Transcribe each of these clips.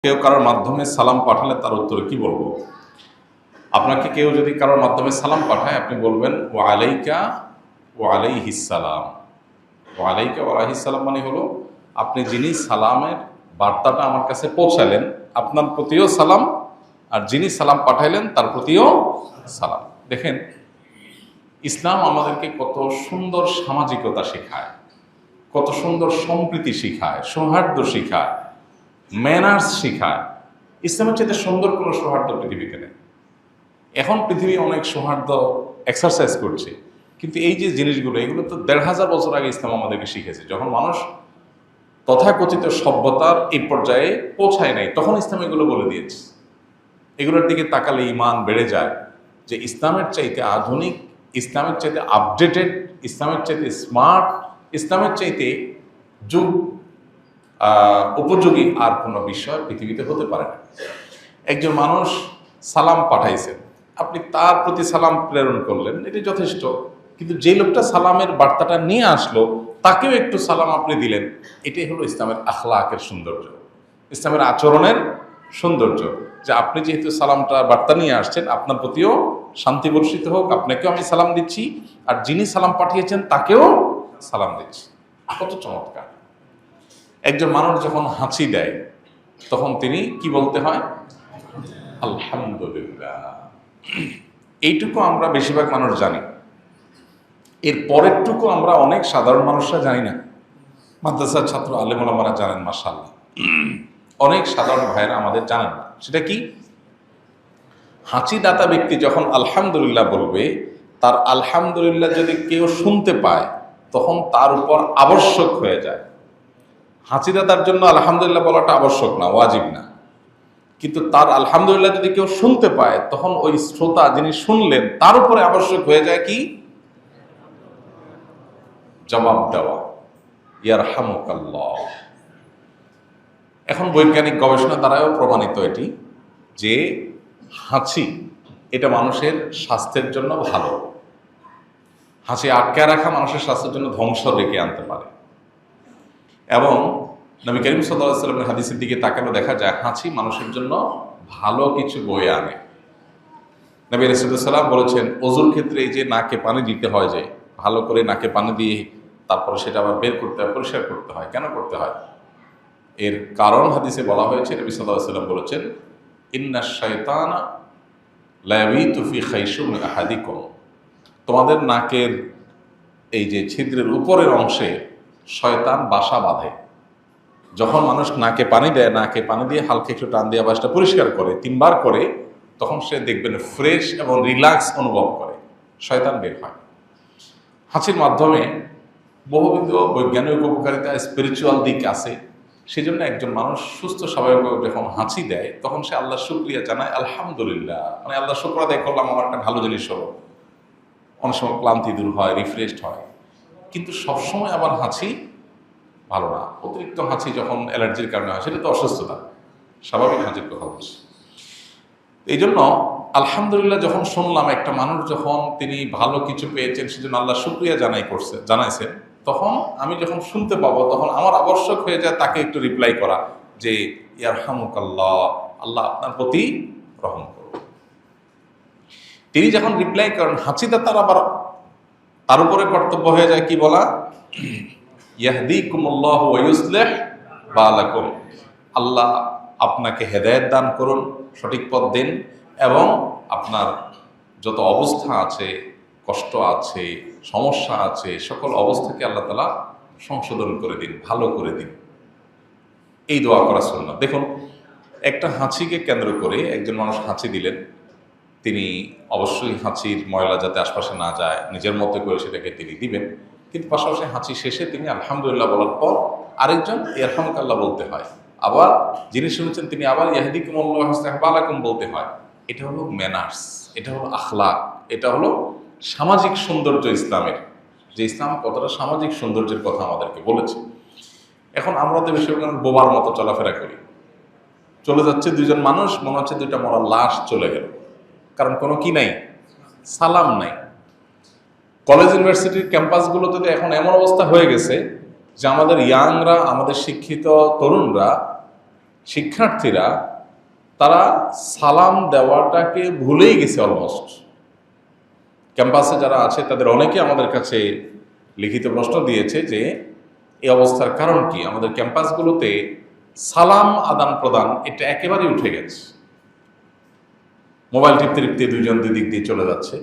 কেউ কারোর মাধ্যমে সালাম পাঠালে তার উত্তরে কি বলবো? আপনাকে কেউ যদি কারোর মাধ্যমে সালাম পাঠায়, আপনি বলবেন ওয়া আলাইকা ওয়া আলাইহিস সালাম। ওয়া আলাইকা ওয়া আলাইহিস সালাম মানে হলো আপনি যিনি সালামের বার্তাটা আমার কাছে পৌঁছালেন, আপনার প্রতিও সালাম, আর যিনি সালাম পাঠাইলেন তার প্রতিও সালাম। দেখেন, ইসলাম আমাদেরকে কত সুন্দর সামাজিকতা শেখায়, কত সুন্দর সম্প্রীতি শিখায়, সৌহার্দ্য শিখায়, ম্যানার্স শিখায়। ইসলামের চাইতে সুন্দর কোনো সৌহার্দ্য পৃথিবীতে নেই। এখন পৃথিবী অনেক সৌহার্দ্য এক্সারসাইজ করছে, কিন্তু এই যে জিনিসগুলো, এগুলো তো ১৫০০ বছর আগে ইসলাম আমাদেরকে শিখেছে। যখন মানুষ তথাকথিত সভ্যতার এই পর্যায়ে পৌঁছায় নাই, তখন ইসলাম এগুলো বলে দিয়েছে। এগুলোর দিকে তাকালে ইমান বেড়ে যায় যে ইসলামের চাইতে আধুনিক, ইসলামের চাইতে আপডেটেড, ইসলামের চাইতে স্মার্ট, ইসলামের চাইতে যুগ উপযোগী আর কোনো বিষয় পৃথিবীতে হতে পারে না। একজন মানুষ সালাম পাঠাইছেন, আপনি তার প্রতি সালাম প্রেরণ করলেন, এটি যথেষ্ট। কিন্তু যে লোকটা সালামের বার্তাটা নিয়ে আসলো, তাকেও একটু সালাম আপনি দিলেন, এটাই হলো ইসলামের আখলাকের সৌন্দর্য, ইসলামের আচরণের সৌন্দর্য। যে আপনি যেহেতু সালামটা বার্তা নিয়ে আসছেন, আপনার প্রতিও শান্তি বর্ষিত হোক, আপনাকেও আমি সালাম দিচ্ছি, আর যিনি সালাম পাঠিয়েছেন তাকেও সালাম দিচ্ছি। কত চমৎকার! একজন মানুষ যখন হাঁচি দেয়, তখন তিনি কি বলতে হয়? আলহামদুলিল্লাহ। এইটুকু আমরা বেশিরভাগ মানুষ জানি, এর পরেরটুকু আমরা অনেক সাধারণ মানুষরা জানি না। মাদ্রাসার ছাত্র আলেম ওলামারা জানেন, মাশাআল্লাহ। অনেক সাধারণ ভাইয়েরা আমাদের জানেন না। সেটা কি? হাঁচি দাতা ব্যক্তি যখন আলহামদুলিল্লাহ বলবে, তার আলহামদুলিল্লাহ যদি কেউ শুনতে পায়, তখন তার উপর আবশ্যক হয়ে যায়। হাঁচিদাতার জন্য আলহামদুলিল্লাহ বলাটা আবশ্যক না, ওয়াজিব না, কিন্তু তার আলহামদুলিল্লাহ যদি কেউ শুনতে পায়, তখন ওই শ্রোতা যিনি শুনলেন তার উপরে আবশ্যক হয়ে যায় কি? জবাব দেওয়া, ইয়ারহামুকাল্লাহ। এখন বৈজ্ঞানিক গবেষণা দ্বারাও প্রমাণিত এটি, যে হাঁচি এটা মানুষের স্বাস্থ্যের জন্য ভালো। হাঁচি আটকে রাখা মানুষের স্বাস্থ্যের জন্য ধ্বংস ডেকে আনতে পারে। এবং নবী করিম সাল্লাল্লাহু আলাইহি ওয়াসাল্লামের হাদিসের দিকে তাকালে দেখা যায় হাঁচি মানুষের জন্য ভালো কিছু বয়ে আনে। নবী রাসূলুল্লাহ সাল্লাল্লাহু আলাইহি ওয়াসাল্লাম বলেছেন, ওযুর ক্ষেত্রে এই যে নাকে পানি দিতে হয়, যে ভালো করে নাকে পানি দিয়ে তারপরে সেটা আবার বের করতে হয়, পরিষ্কার করতে হয়। কেন করতে হয়? এর কারণ হাদিসে বলা হয়েছে, নবী সাল্লাল্লাহু আলাইহি ওয়াসাল্লাম বলেছেন, ইন্নাশ শাইতানা লা ইয়াবিতু ফি খাইশুমি আহাদিকুম। তোমাদের নাকের এই যে ছিদ্রের উপরের অংশে শয়তান বাসা বাঁধে। যখন মানুষ নাকে পানি দেয়, নাকে পানি দিয়ে হালকা একটু টান দিয়ে আবাসটা পরিষ্কার করে, 3 বার করে, তখন সে দেখবেন ফ্রেশ এবং রিল্যাক্স অনুভব করে, শয়তান বের হয়। হাঁচির মাধ্যমে বহুবিধ বৈজ্ঞানিক উপকারিতা, স্পিরিচুয়াল দিক আছে। সেই জন্য একজন মানুষ সুস্থ স্বাভাবিকভাবে যখন হাঁচি দেয়, তখন সে আল্লাহ শুকরিয়া জানায়, আলহামদুলিল্লাহ, মানে আল্লাহ শুকর আদায় করলাম, আমার একটা ভালো জিনিস হলো। অনেক সময় ক্লান্তি দূর হয়, রিফ্রেশড হয়। কিন্তু সবসময় আবার হাঁচি ভালো না। অতিরিক্ত হাঁচি যখন অ্যালার্জির কারণে হয়, সেটা তো অসুস্থতা, স্বাভাবিক হাঁচির কথা বলছি। এই জন্য আলহামদুলিল্লাহ যখন শুনলাম, একটা মানুষ যখন তিনি ভালো কিছু পেয়েছেন, সেজন্য আল্লাহ শুকরিয়া জানাইছেন, তখন আমি যখন শুনতে পাবো, তখন আমার আবশ্যক হয়ে যায় তাকে একটু রিপ্লাই করা, যে ইয়ারহামুকাল্লাহ, আল্লাহ আপনার প্রতি রহম করুন। তিনি যখন রিপ্লাই করেন, হাঁচিতে তার উপরে কর্তব্য হয়ে যায় কি বলা? ইয়াহদিকুমুল্লাহু ওয়া ইউসলিহ বালাকুম। আল্লাহ আপনাকে হেদায়েত দান করুন, সঠিক পথ দিন, এবং আপনার যত অবস্থা আছে, কষ্ট আছে, সমস্যা আছে, সকল অবস্থাকে আল্লাহ তাআলা সংশোধন করে দিন, ভালো করে দিন। এই দোয়া করা সুন্নাত। দেখুন, একটা হাঁচিকে কেন্দ্র করে একজন মানুষ হাঁচি দিলেন, তিনি অবশ্যই হাঁচির ময়লা যাতে আশপাশে না যায়, নিজের মতো করে সেটাকে তিনি দিবেন। কিন্তু পাশাপাশি হাঁচি শেষে তিনি আলহামদুলিল্লাহ বলার পর আরেকজন ইয়ারহামুকাল্লাহ বলতে হয়। আবার যিনি শুনেছেন তিনি আবার ইয়াহদিকুমুল্লাহু ওয়া ইউসলিহ বালাকুম বলতে হয়। এটা হলো ম্যানার্স, এটা হলো আখলাক, এটা হলো সামাজিক সৌন্দর্য ইসলামের, যে ইসলাম কতটা সামাজিক সৌন্দর্যের কথা আমাদেরকে বলেছে। এখন আমরা তো বেশিরভাগ বোবার মতো চলাফেরা করি। চলে যাচ্ছে দুইজন মানুষ, মনে হচ্ছে দুইটা মরা লাশ চলে গেল, কারণ কোনো কি নাই, সালাম নাই। কলেজ ইউনিভার্সিটির ক্যাম্পাসগুলোতে তো এখন এমন অবস্থা হয়ে গেছে যে আমাদের ইয়াংরা, আমাদের শিক্ষিত তরুণরা শিক্ষার্থীরা তারা সালাম দেওয়াটাকে ভুলেই গেছে অলমোস্ট। ক্যাম্পাসে যারা আছে তাদের অনেকে আমাদের কাছে লিখিত প্রশ্ন দিয়েছে যে এই অবস্থার কারণ কি, আমাদের ক্যাম্পাসগুলোতে সালাম আদান প্রদান এটা একেবারেই উঠে গেছে। মোবাইল টিপতে টিপতে দুইজন দুই দিক দিয়ে চলে যাচ্ছে,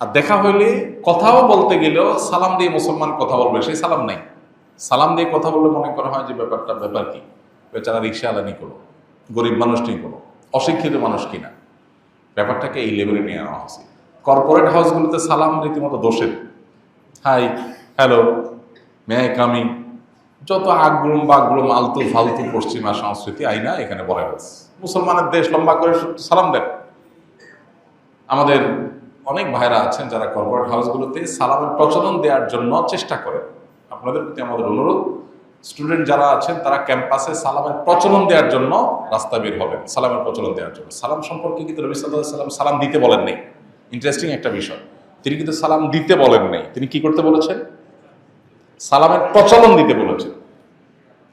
আর দেখা হইলে কথাও বলতে গেলেও সালাম দিয়ে মুসলমান কথা বলবে, সেই সালাম নাই। সালাম দিয়ে কথা বললে মনে করা হয় যে ব্যাপার কি, বেচারা রিক্সাওয়ালা নি কোনো, গরিব মানুষ নেই কোনো, অশিক্ষিত মানুষ কিনা। ব্যাপারটাকে এই লেভেলে নিয়ে আনা হয়েছে। কর্পোরেট হাউসগুলোতে সালাম রীতিমতো দোষের, hi hello may I coming, যত আগরুম বাগরুম আলতু ফালতু পশ্চিমা সংস্কৃতি আইনা এখানে বলে গেছে। মুসলমানের দেশ, লম্বা করে সালাম দেন। আমাদের অনেক ভাইরা আছেন যারা কর্পোরেট হাউসগুলোতে সালামের প্রচলন দেওয়ার জন্য চেষ্টা করেন। আপনাদের প্রতি আমাদের অনুরোধ, স্টুডেন্ট যারা আছেন তারা ক্যাম্পাসে সালামের প্রচলন দেওয়ার জন্য রাস্তা বের হবেন, সালামের প্রচলন দেওয়ার জন্য। সালাম সম্পর্কে কিন্তু নবী সাল্লাল্লাহু আলাইহি ওয়াসাল্লাম সালাম দিতে বলেন নাই। ইন্টারেস্টিং একটা বিষয়, তিনি কিন্তু সালাম দিতে বলেন নাই, তিনি কি করতে বলেছেন? সালামের প্রচলন দিতে বলেছেন।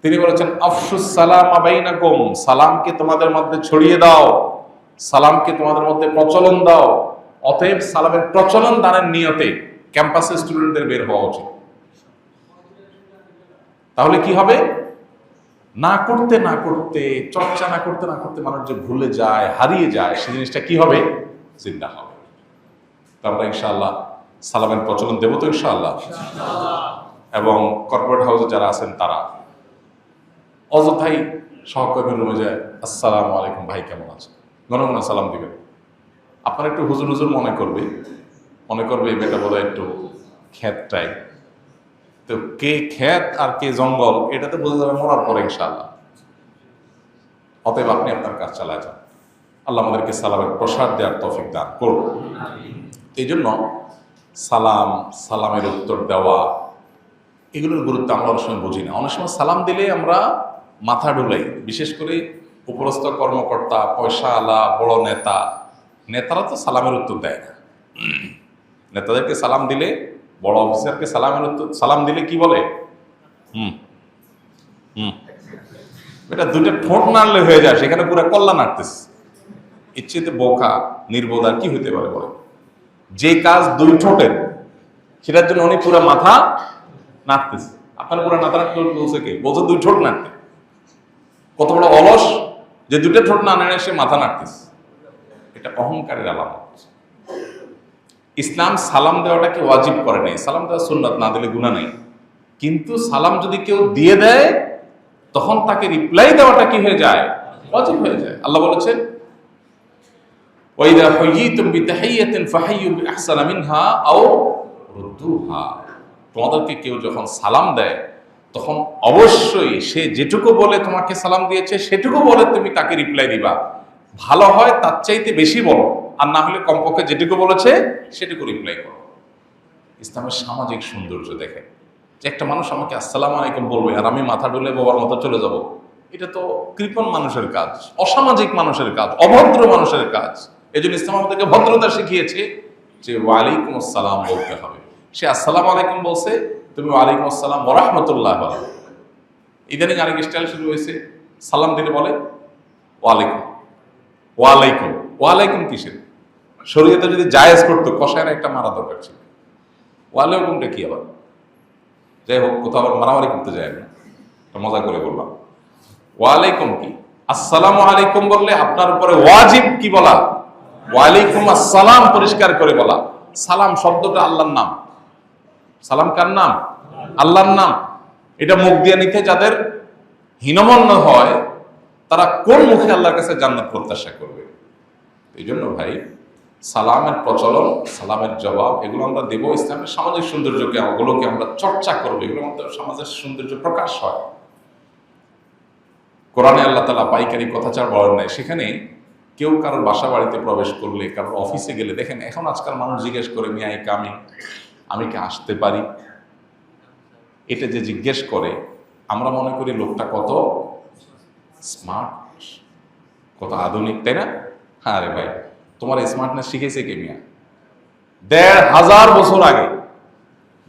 তিনি বলেছেন আফশুস সালাম বাইনাকুম, সালামকে তোমাদের মধ্যে ছড়িয়ে দাও, সালামকে তোমাদের মধ্যে প্রচলন দাও। অতএব সালামের প্রচলন দানের নিয়তে ক্যাম্পাসে স্টুডেন্টদের বের হওয়া উচিত। তাহলে কি হবে? না করতে না করতে, চর্চা না করতে না করতে মানুষ যে ভুলে যায়, হারিয়ে যায়, সেই জিনিসটা কি হবে? জিন্দা হবে। তো আমরা ইনশাআল্লাহ সালামের প্রচলন দেবো তো ইনশাআল্লাহ। এবং কর্পোরেট হাউসে যারা আছেন তারা অযথাই সহকর্মীর রুমে যায় আসসালামু আলাইকুম, ভাই কেমন আছে, ঘন সালাম দিবেন। আপনার একটু হুজুর হুজুর মনে করবে এই মেয়েটা বোধহয় একটু খ্যাত টাইপ। তো কে খ্যাত আর কে জঙ্গল এটা তো বোঝা যাবে মরার পরে ইনশাআল্লাহ। অতএব আপনি আপনার কাজ চালায় যান। আল্লাহ আমাদেরকে সালামের প্রসার দেওয়ার তৌফিক দান করুন। এই জন্য সালামের উত্তর দেওয়া, এগুলোর গুরুত্ব আমরা অনেক সময় বুঝি না। অনেক সময় সালাম দিলে আমরা মাথা ডুলাই, বিশেষ করে উপরস্থ কর্মকর্তা, পয়সা আলা, বড় নেতারা তো সালামের উত্তর দেয় না। নেতাদেরকে সালাম দিলে, বড় অফিসারকে সালাম দিলে কি বলে? এটা দুটো ঠোঁট নাড়লে হয়ে যায়, সেখানে পুরো কল্লা নাড়তেছে। ইচ্ছেতে বোকা নির্বোধ আর কি হইতে পারে বলে? যে কাজ দুই ঠোঁটের, সেটার জন্য উনি পুরো মাথা নাড়তেছে। আপনার পুরো মাথা নাড়তে বলছে কে? বলছে দুই ঠোঁট নাড়তে। কত বড় অলস যে দুটো ঠোঁট না নেড়ে সে মাথা নাড়তেছে। এটা অহংকারের আলামত। ইসলাম সালাম দেওয়াটাকে ওয়াজিব করে নাই, সালাম দেওয়া সুন্নাত, না দিলে গুনাহ নাই। কিন্তু সালাম যদি কেউ দিয়ে দেয় তখন তাকে রিপ্লাই দেওয়াটা কি হয়ে যায়? ওয়াজিব হয়ে যায়। আল্লাহ বলেছেন ওয়াইদা হুয়িতুম বিতাহিয়াতিন ফাহাইয়ু বিআহসানা মিনহা আও রুদ্দুহা, তোমাদেরকে কেউ যখন সালাম দেয় তখন অবশ্যই সে যেটুকু বলে তোমাকে সালাম দিয়েছে সেটুকু বলে তুমি তাকে রিপ্লাই দিবা। ভালো হয় তার চাইতে বেশি বলো, আর না হলে কমপক্ষে যেটুকু বলেছে সেটুকু রিপ্লাই করো। ইসলামের সামাজিক সৌন্দর্য দেখে যে একটা মানুষ আমাকে আসসালামু আলাইকুম বলবে আর আমি মাথা ডুলে বাবার মতো চলে যাব, এটা তো কৃপণ মানুষের কাজ, অসামাজিক মানুষের কাজ, অভদ্র মানুষের কাজ। এই জন্য ইসলাম আমাদেরকে ভদ্রতা শিখিয়েছে যে ওয়ালাইকুম আসসালাম বলতে হবে। সে আসসালামু আলাইকুম বলছে, তুমি ওয়ালাইকুম আসসালাম ওয়া রাহমাতুল্লাহ বলো। ইদানিং আরেক স্টাইল শুরু হয়েছে, সালাম দিলে বলে ওয়ালাইকুম। ওয়ালাইকুম ওয়ালাইকুম কিসের? শরীয়তে যদি জায়েজ করতো কষায় একটা মারা দরকার ছিল। ওয়ালাইকুমটা কি আবার? যাই হোক, কোথাও আবার মারামারি করতে যায় না, মজা করে বললাম। ওয়ালাইকুম কি? আসসালামু আলাইকুম বললে আপনার উপরে ওয়াজিব কি বলা? ওয়ালাইকুম আসসালাম পরিষ্কার করে বলা। সালাম শব্দটা আল্লাহর নাম। সালাম কার নাম? আল্লাহর নাম। এটা মুখ দিয়ে নিতে যাদের হীনমন্য হয় তারা কোন মুখে আল্লাহর কাছে জান্নাত প্রত্যাশা করবে? এই জন্য ভাই সালামের প্রচলন, সালামের জবাব এগুলো আমরা দেবো। ইসলামের সামাজিক সৌন্দর্যকে ওগুলোকে আমরা চর্চা করবো, এগুলো আমাদের সমাজের সৌন্দর্য প্রকাশ হয়। কোরআনে আল্লাহ তাআলা পাইকারি কথাচার বলেন নাই। সেখানে কেউ কারোর বাসা বাড়িতে প্রবেশ করলে, কারোর অফিসে গেলে, দেখেন এখন আজকাল মানুষ জিজ্ঞেস করে মে আই কামিং, আমি কি আসতে পারি? এটা যে জিজ্ঞেস করে আমরা মনে করি লোকটা কত স্মার্ট, কত আধুনিক, তাই না? হ্যাঁ রে ভাই, তোমার স্মার্টনেস শিখেছে কে মিয়া? ১,৫০০ বছর আগে,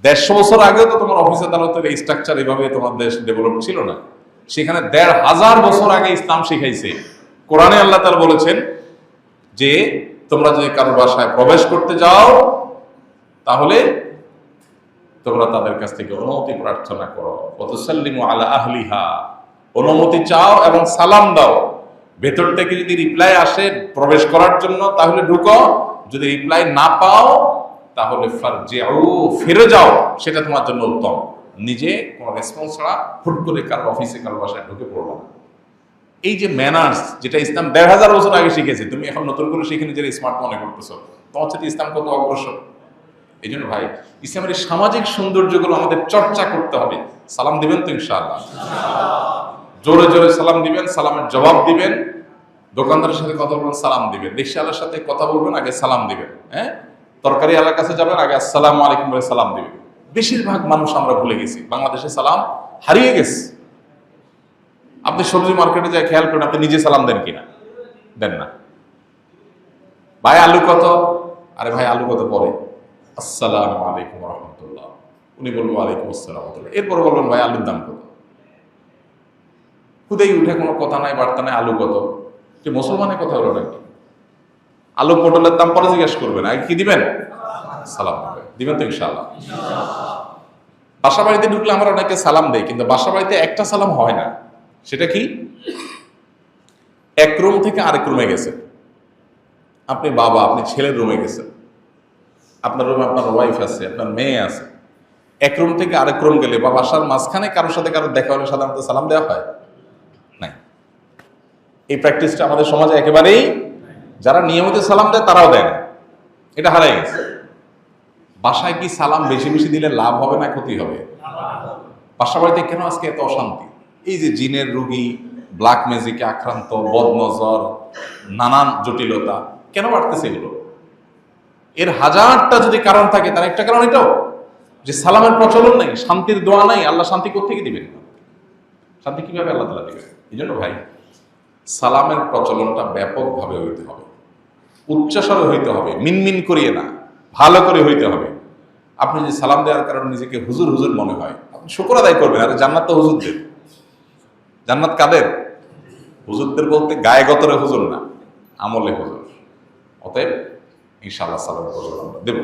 ১৫০ বছর আগেও তো তোমার অফিস আদালতের এই স্ট্রাকচার এভাবে তোমার দেশ ডেভেলপ ছিল না। সেখানে ১৫০০ বছর আগে ইসলাম শিখাইছে। কোরআনে আল্লাহ তাআলা বলেছেন যে তোমরা যদি কারোর বাসায় প্রবেশ করতে যাও তাহলে তোমরা তাদের কাছ থেকে অনুমতি প্রার্থনা করো, ওয়াতুসাল্লিমু আলা আহলিহা, অনুমতি চাও এবং সালাম দাও। ভেতর থেকে যদি রিপ্লাই আসে প্রবেশ করার জন্য তাহলে ঢুকো, যদি রিপ্লাই না পাও তাহলে ফারজিউ, ফিরে যাও, সেটা তোমার জন্য উত্তম। নিজে কোনো রেসপন্স ছাড়া হুট করে কারো অফিসে কারো বাসায় ঢুকে পড়লো না। এই যে ম্যানার্স, যেটা ইসলাম ১৫০০ বছর আগে শিখেছে, তুমি এখন নতুন করে শিখে নিজের স্মার্ট মনে করতেছো, তোমার সাথে ইসলাম কত অগ্রসর। এই জন্য ভাই, ইসলামের এই সামাজিক সৌন্দর্যগুলো আমাদের চর্চা করতে হবে। সালাম দিবেন তো ইনশাআল্লাহ? জোরে জোরে সালাম দিবেন, সালামের জবাব দিবেন। দোকানদারের সাথে কথা বলবেন, সালাম দিবেন। রিকশাওয়ালার সাথে কথা বলবেন, আগে সালাম দিবেন। হ্যাঁ, তরকারি আলার কাছে যাবেন, আগে আসসালামু আলাইকুম বলে সালাম দিবেন। বেশিরভাগ মানুষ আমরা ভুলে গেছি, বাংলাদেশে সালাম হারিয়ে গেছে। আপনি সবজি মার্কেটে যায় খেয়াল করেন, আপনি নিজে সালাম দেন কিনা? দেন না। ভাই আলু কত? আরে ভাই আলু কত পরে, আসসালামু আলাইকুম রহমতুল্লাহ। উনি বলবো আলাইকুম আসসালাম, এরপরে বলবেন ভাই আলুর দাম কত। খুদেই উঠে কোনো কথা নাই, বার্তা নাই, আলু কত? যে মুসলমানের কথা হলো নাকি? আলু পটলের দাম পরে জিজ্ঞেস করবেন, আগে কি দিবেন? সালাম দিবেন তো ইনশাআল্লাহ? বাসা বাড়িতে ঢুকলে আমরা অনেকে সালাম দেই, কিন্তু বাসা বাড়িতে একটা সালাম হয় না। সেটা কি? এক রুম থেকে আরেক রুমে গেছেন, আপনি বাবা, আপনি ছেলের রুমে গেছেন, আপনার রুমে আপনার ওয়াইফ আছে, আপনার মেয়ে আছে। এক রুম থেকে আরেক রুম গেলে বা বাসার মাঝখানে কারোর সাথে কারোর দেখা হলে সাধারণত সালাম দেওয়া হয় নাই। এই প্র্যাকটিসটা আমাদের সমাজে একেবারেই, যারা নিয়মিত সালাম দেয় তারাও দেয় না, এটা হারাই গেছে। বাসায় কি সালাম বেশি বেশি দিলে লাভ হবে না ক্ষতি হবে? বাসা বাড়িতে কেন আজকে এত অশান্তি? এই যে জিনের রুগী, ব্ল্যাক ম্যাজিকে আক্রান্ত, বদনজর, নানান জটিলতা কেন বাড়তেছে এগুলো? এর হাজারটা যদি কারণ থাকে, তার একটা কারণ এটাও যে সালামের প্রচলন নাই, শান্তির দোয়া নাই। আল্লাহ শান্তি কোত্থেকে দিবেন? শান্তি কিভাবে আল্লাহ তাআলা দিবেন? এই জন্য ভাই, সালামের প্রচলনটা ব্যাপকভাবে হইতে হবে, উচ্চস্বরে হইতে হবে, মিনমিন করিয়ে না, ভালো করে হইতে হবে। আপনি যে সালাম দেওয়ার কারণে নিজেকে হুজুর হুজুর মনে হয়, আপনি শুকর আদায় করবেন। আরে জান্নাত তো হুজুরদের। জান্নাত কাদের? হুজুরদের বলতে গায়ে গতরে হুজুর না, আমলে হুজুর। অতএব ইনশাআল্লাহ সালামের প্রচলন আমরা দেব।